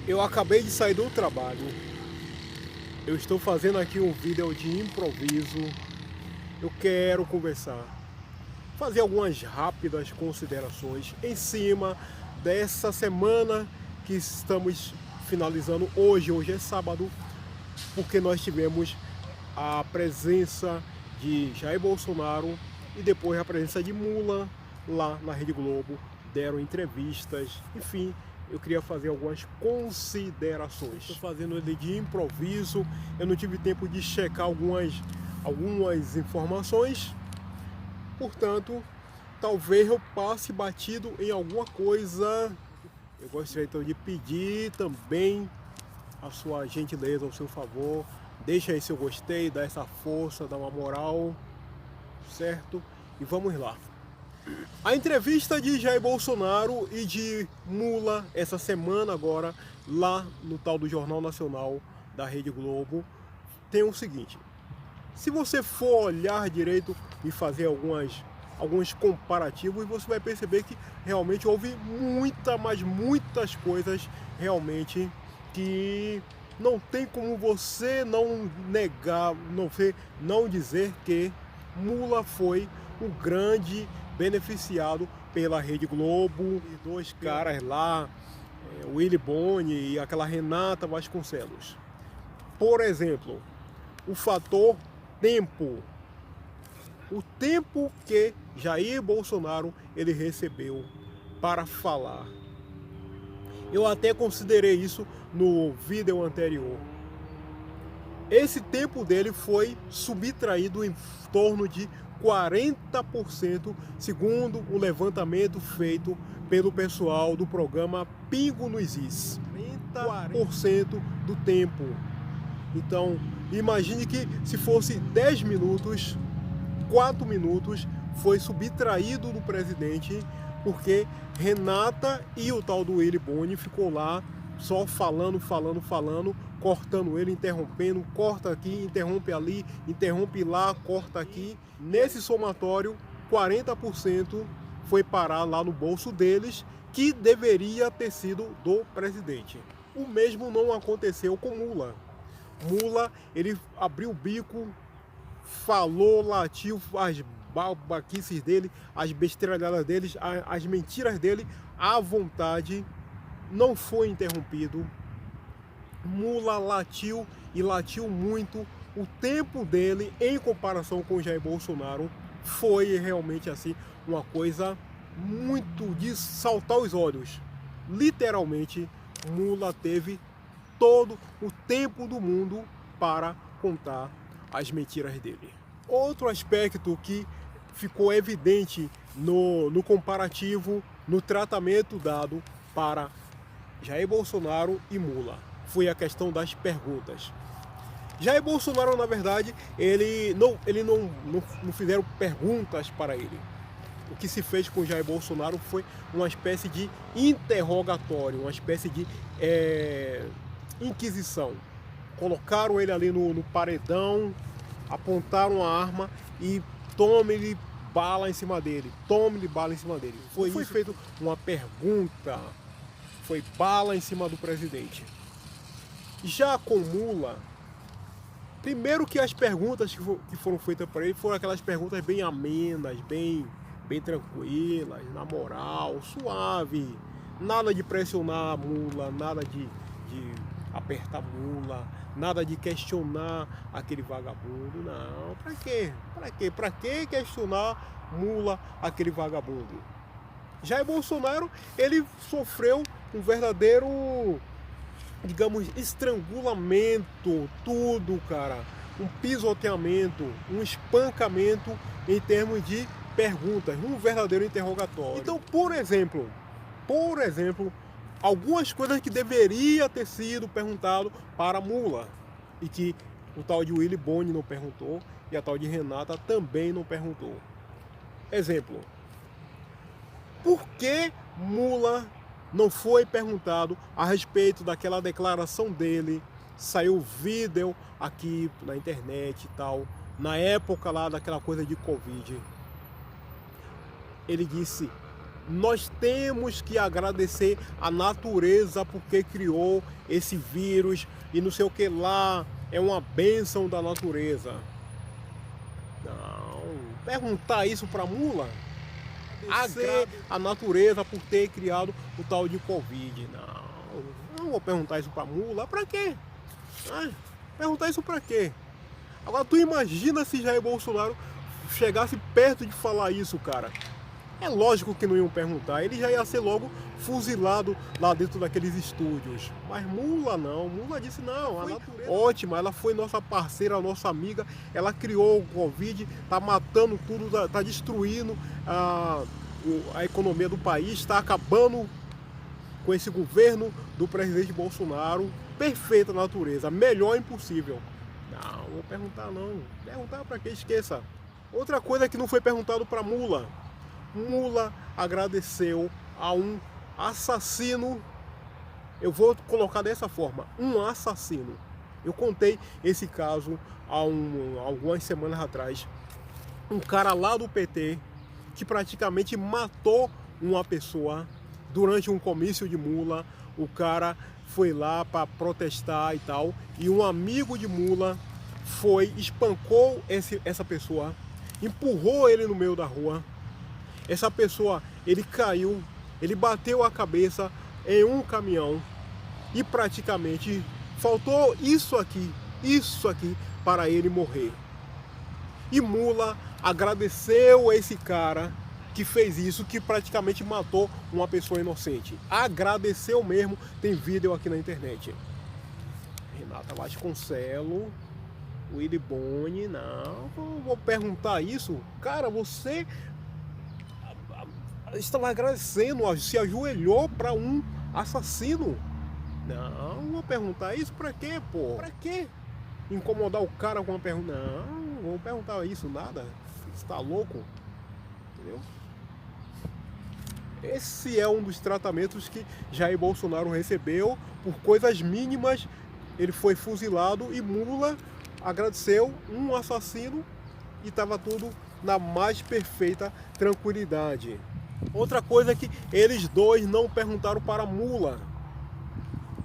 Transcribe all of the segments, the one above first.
Eu acabei de sair do trabalho. Eu estou fazendo aqui um vídeo de improviso. Eu quero conversar, fazer algumas rápidas considerações em cima dessa semana que estamos finalizando hoje. Hoje é sábado, porque nós tivemos a presença de Jair Bolsonaro e depois a presença de Mula lá na Rede Globo. Deram entrevistas, enfim. Eu queria fazer algumas considerações. Estou fazendo ele de improviso. Eu não tive tempo de checar algumas informações. Portanto, talvez eu passe batido em alguma coisa. Eu gostaria então de pedir também a sua gentileza, o seu favor. Deixa aí seu gostei, dá essa força, dá uma moral, certo? E vamos lá. A entrevista de Jair Bolsonaro e de Mula essa semana agora, lá no tal do Jornal Nacional da Rede Globo, tem o seguinte: se você for olhar direito e fazer alguns comparativos, você vai perceber que realmente houve muitas coisas realmente que não tem como você não negar, não dizer que Mula foi o grande beneficiado pela Rede Globo e dois caras lá, o Willy Boni e aquela Renata Vasconcelos. Por exemplo, o fator tempo. O tempo que Jair Bolsonaro ele recebeu para falar. Eu até considerei isso no vídeo anterior. Esse tempo dele foi subtraído em torno de 40%, segundo o levantamento feito pelo pessoal do programa Pingo nos Is. 40% do tempo. Então, imagine que se fosse 10 minutos, 4 minutos foi subtraído do presidente, porque Renata e o tal do Willy Boni ficou lá só falando, cortando ele, interrompendo, corta aqui, interrompe ali, interrompe lá, corta aqui. Nesse somatório, 40% foi parar lá no bolso deles, que deveria ter sido do presidente. O mesmo não aconteceu com Mula. Mula, ele abriu o bico, falou, latiu as babaquices dele, as besteralhadas dele, as mentiras dele à vontade, não foi interrompido. Mula latiu e latiu muito. O tempo dele, em comparação com Jair Bolsonaro, foi realmente assim uma coisa muito de saltar os olhos. Literalmente, Mula teve todo o tempo do mundo para contar as mentiras dele. Outro aspecto que ficou evidente no comparativo, no tratamento dado para Jair Bolsonaro e Mula, foi a questão das perguntas. Jair Bolsonaro, na verdade, ele não fizeram perguntas para ele. O que se fez com Jair Bolsonaro foi uma espécie de interrogatório, uma espécie de inquisição. Colocaram ele ali no paredão, apontaram a arma e tome-lhe bala em cima dele, tome-lhe bala em cima dele. Foi feito uma pergunta, foi bala em cima do presidente. Já com Mula, primeiro que as perguntas que foram feitas para ele foram aquelas perguntas bem amenas, bem tranquilas, na moral, suave. Nada de pressionar a Mula, nada de apertar Mula, nada de questionar aquele vagabundo. Não, pra quê? Pra que questionar Mula, aquele vagabundo? Jair Bolsonaro, ele sofreu um verdadeiro, digamos, estrangulamento, tudo, cara. Um pisoteamento, um espancamento em termos de perguntas, um verdadeiro interrogatório. Então, por exemplo, algumas coisas que deveria ter sido perguntado para Mula e que o tal de Willy Boni não perguntou e a tal de Renata também não perguntou. Exemplo: por que Mula não foi perguntado a respeito daquela declaração dele? Saiu vídeo aqui na internet e tal, na época lá daquela coisa de Covid. Ele disse: Nós temos que agradecer a natureza porque criou esse vírus e não sei o que lá, é uma bênção da natureza. Não, perguntar isso para mula? Agradecer a natureza por ter criado o tal de Covid. Não vou perguntar isso para mula, para quê? Perguntar isso para quê? Agora tu imagina se Jair Bolsonaro chegasse perto de falar isso, cara. É lógico que não iam perguntar, ele já ia ser logo fuzilado lá dentro daqueles estúdios. Mas mula não, mula disse não, a natureza ótima, ela foi nossa parceira, nossa amiga, ela criou o Covid, tá matando tudo, tá destruindo a economia do país, está acabando com esse governo do presidente Bolsonaro. Perfeita natureza, melhor impossível. Não, vou perguntar não, perguntar para que esqueça. Outra coisa que não foi perguntado para mula. Mula agradeceu a um assassino, eu vou colocar dessa forma, um assassino. Eu contei esse caso há algumas semanas atrás. Um cara lá do PT que praticamente matou uma pessoa durante um comício de mula. O cara foi lá para protestar e tal, e um amigo de mula espancou essa pessoa, empurrou ele no meio da rua. Essa pessoa, ele caiu, ele bateu a cabeça em um caminhão e praticamente faltou isso aqui para ele morrer. E mula agradeceu a esse cara que fez isso, que praticamente matou uma pessoa inocente. Agradeceu mesmo, tem vídeo aqui na internet. Renata Vasconcelos, Willy Boni, não, vou perguntar isso. Cara, você estava agradecendo, se ajoelhou para um assassino. Não, vou perguntar isso pra quê, pô? Pra quê? Incomodar o cara com uma pergunta? Não, vou perguntar isso, nada. Você tá louco? Entendeu? Esse é um dos tratamentos que Jair Bolsonaro recebeu por coisas mínimas. Ele foi fuzilado e mula agradeceu um assassino e estava tudo na mais perfeita tranquilidade. Outra coisa é que eles dois não perguntaram para mula.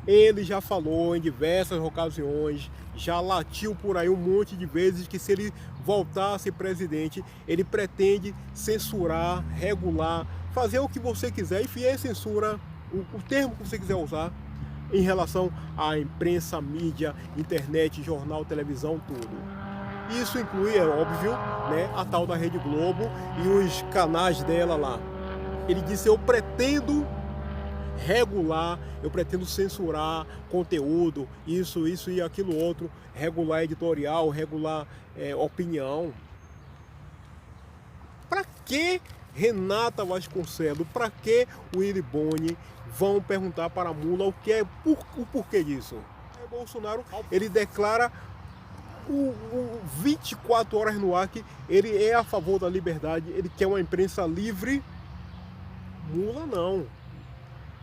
Ele já falou em diversas ocasiões, já latiu por aí um monte de vezes que se ele voltasse presidente, ele pretende censurar, regular, fazer o que você quiser, enfim, é censura, o termo que você quiser usar, em relação à imprensa, mídia, internet, jornal, televisão, tudo. Isso inclui, é óbvio, né, a tal da Rede Globo e os canais dela lá. Ele disse: eu pretendo regular, eu pretendo censurar conteúdo, isso e aquilo outro, regular editorial, regular opinião. Para que Renata Vasconcelos, para que Willy Boni vão perguntar para a mula o porquê disso? Bolsonaro, ele declara 24 horas no ar que ele é a favor da liberdade, ele quer uma imprensa livre. Mula não.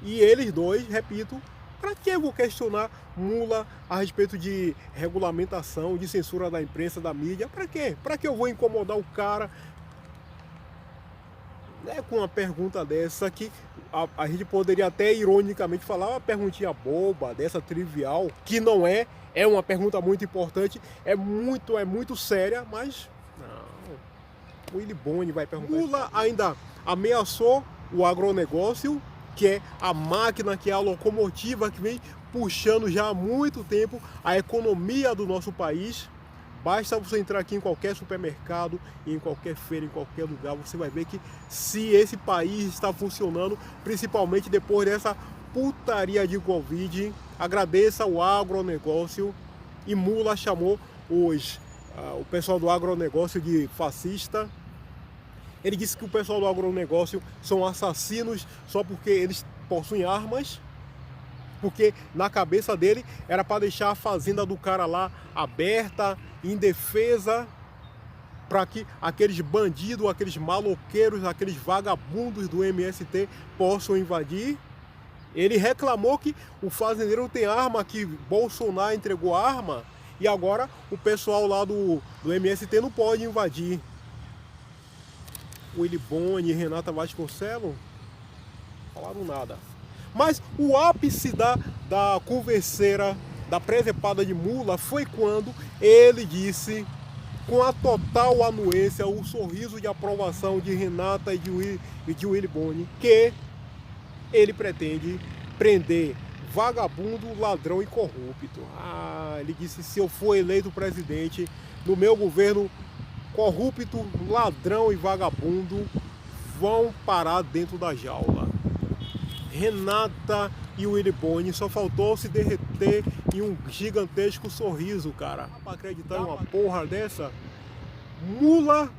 E eles dois, repito, para que eu vou questionar mula a respeito de regulamentação, de censura da imprensa, da mídia? Para quê? Para que eu vou incomodar o cara com uma pergunta dessa que a gente poderia até ironicamente falar uma perguntinha boba, dessa trivial, que não é uma pergunta muito importante, é muito séria, mas não. O Willy Boni vai perguntar. Lula ainda ameaçou o agronegócio, que é a máquina, que é a locomotiva que vem puxando já há muito tempo a economia do nosso país. Basta você entrar aqui em qualquer supermercado, em qualquer feira, em qualquer lugar, você vai ver que se esse país está funcionando, principalmente depois dessa putaria de Covid. Agradeça o agronegócio. E mula chamou o pessoal do agronegócio de fascista. Ele disse que o pessoal do agronegócio são assassinos só porque eles possuem armas, porque na cabeça dele era para deixar a fazenda do cara lá aberta, indefesa, para que aqueles bandidos, aqueles maloqueiros, aqueles vagabundos do MST possam invadir. Ele reclamou que o fazendeiro tem arma, que Bolsonaro entregou arma, e agora o pessoal lá do MST não pode invadir. Willy Boni e Renata Vasconcelos, Falaram nada. Mas o ápice da converseira, da presepada de mula, foi quando ele disse, com a total anuência, o sorriso de aprovação de Renata e de Willy Boni, que ele pretende prender vagabundo, ladrão e corrupto. Ele disse, se eu for eleito presidente, no meu governo, corrupto, ladrão e vagabundo vão parar dentro da jaula. Renata e Willy Boni só faltou se derreter em um gigantesco sorriso, cara. Pra acreditar em uma porra dessa? Mula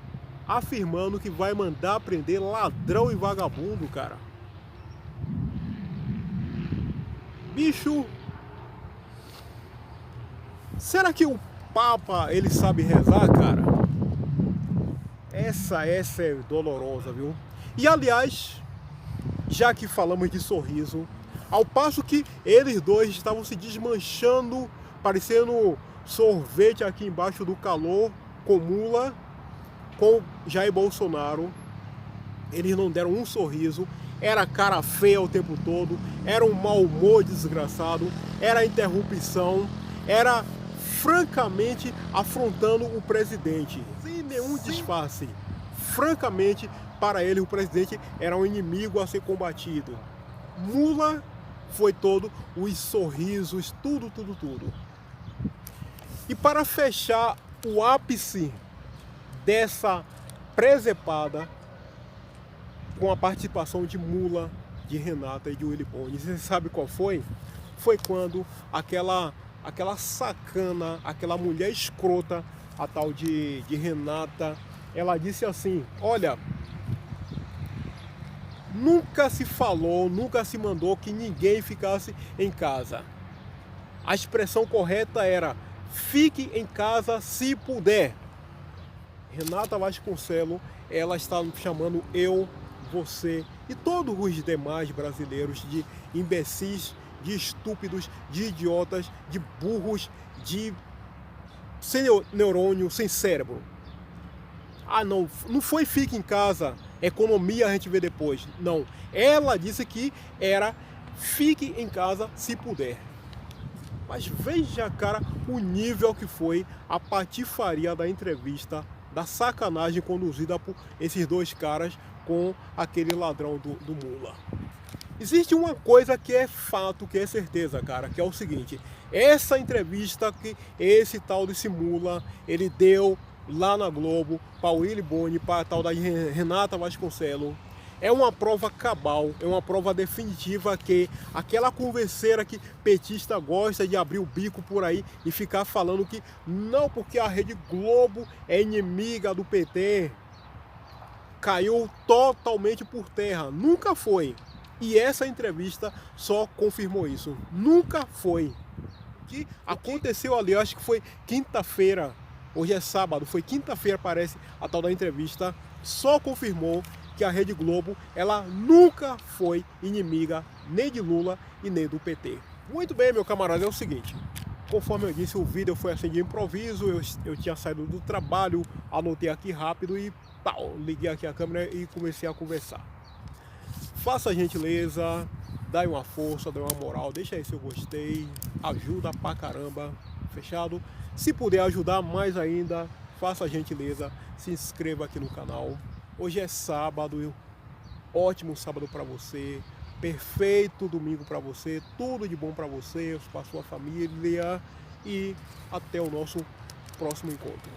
afirmando que vai mandar prender ladrão e vagabundo, cara. Bicho, será que o Papa, ele sabe rezar, cara? Essa é dolorosa, viu? E aliás, já que falamos de sorriso, ao passo que eles dois estavam se desmanchando, parecendo sorvete aqui embaixo do calor, com mula, com Jair Bolsonaro, eles não deram um sorriso, era cara feia o tempo todo, era um mau humor desgraçado, era interrupção, era francamente afrontando o presidente, sem nenhum disfarce. Francamente, para ele o presidente era um inimigo a ser combatido. Mula foi todo os sorrisos, tudo. E para fechar o ápice dessa presepada, com a participação de Mula, de Renata e de Willy Boni, você sabe qual foi? Foi quando aquela sacana, aquela mulher escrota, a tal de Renata, ela disse assim, olha, nunca se falou, nunca se mandou que ninguém ficasse em casa. A expressão correta era, fique em casa se puder. Renata Vasconcelos, ela está chamando eu, você e todos os demais brasileiros de imbecis, de estúpidos, de idiotas, de burros, de sem neurônio, sem cérebro. Não foi fique em casa, economia a gente vê depois. Não, ela disse que era fique em casa se puder. Mas veja, cara, o nível que foi a patifaria da entrevista, da sacanagem conduzida por esses dois caras com aquele ladrão do Mula. Existe uma coisa que é fato, que é certeza, cara, que é o seguinte, essa entrevista que esse tal desse Mula, ele deu lá na Globo, para o Willy Boni, para a tal da Renata Vasconcelos, é uma prova cabal, é uma prova definitiva que aquela converseira que petista gosta de abrir o bico por aí e ficar falando que não, porque a Rede Globo é inimiga do PT, caiu totalmente por terra. Nunca foi. E essa entrevista só confirmou isso. Nunca foi. Que aconteceu ali, eu acho que foi quinta-feira, hoje é sábado, foi quinta-feira, parece, a tal da entrevista, só confirmou que a Rede Globo, ela nunca foi inimiga nem de Lula e nem do PT. Muito bem, meu camarada, é o seguinte, conforme eu disse, o vídeo foi assim de improviso, eu tinha saído do trabalho, anotei aqui rápido e pau, liguei aqui a câmera e comecei a conversar. Faça a gentileza, dá uma força, dá uma moral, deixa aí seu gostei, ajuda pra caramba, fechado? Se puder ajudar mais ainda, faça a gentileza, se inscreva aqui no canal. Hoje é sábado, ótimo sábado para você, perfeito domingo para você, tudo de bom para você, para sua família e até o nosso próximo encontro.